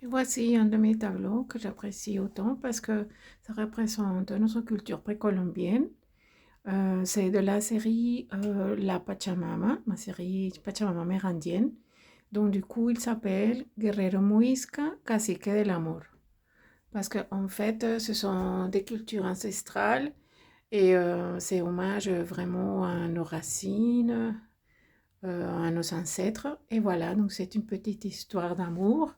Et voici un de mes tableaux que j'apprécie autant parce que ça représente notre culture précolombienne. C'est de la série La Pachamama, ma série Pachamama amérindienne. Donc du coup, il s'appelle Guerrero Muisca, Cacique del Amor. Parce qu'en fait, ce sont des cultures ancestrales et c'est hommage vraiment à nos racines, à nos ancêtres. Et voilà, donc c'est une petite histoire d'amour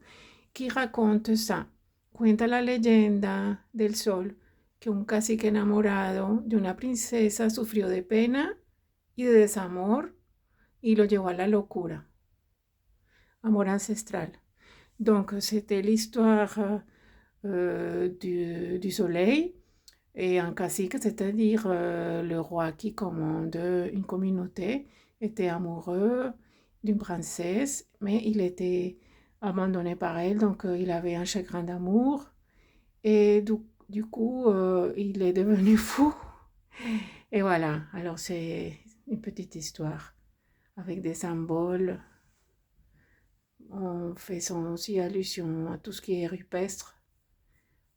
qui raconte ça. Cuenta la leyenda del sol que un cacique enamorado de una princesa sufrió de pena y de desamor y lo llevó a la locura. Amor ancestral. Donc, c'était l'histoire du soleil et un cacique, c'est-à-dire le roi qui commande une communauté, était amoureux d'une princesse, mais il était abandonné par elle, donc il avait un chagrin d'amour et du coup, il est devenu fou. Et voilà, alors c'est une petite histoire avec des symboles en faisant aussi allusion à tout ce qui est rupestre.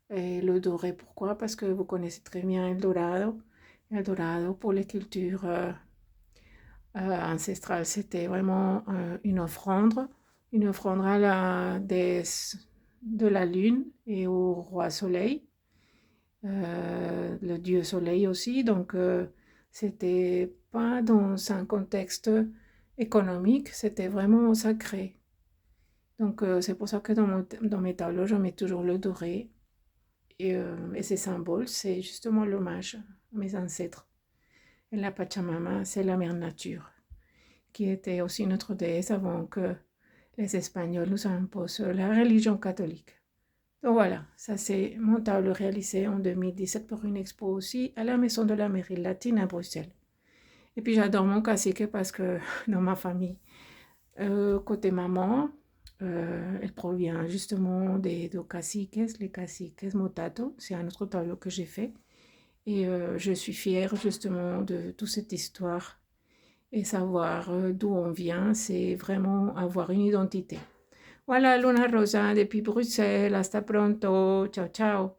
Et le doré, pourquoi? Parce que vous connaissez très bien El Dorado. El Dorado, pour les cultures ancestrales, c'était vraiment une offrande à la déesse de la lune et au roi soleil, le dieu soleil aussi. Donc, c'était pas dans un contexte économique, c'était vraiment sacré. Donc, c'est pour ça que dans mes tableaux, je mets toujours le doré. Et ces symboles, c'est justement l'hommage à mes ancêtres. Et la Pachamama, c'est la mère nature, qui était aussi notre déesse avant que les Espagnols nous imposent la religion catholique. Donc voilà, ça c'est mon tableau réalisé en 2017 pour une expo aussi à la Maison de l'Amérique latine à Bruxelles. Et puis j'adore mon cacique parce que dans ma famille, côté maman, elle provient justement des caciques, les caciques motato. C'est un autre tableau que j'ai fait. Et je suis fière justement de toute cette histoire. Et savoir d'où on vient, c'est vraiment avoir une identité. Voilà, Luna Rosa depuis Bruxelles. Hasta pronto. Ciao, ciao.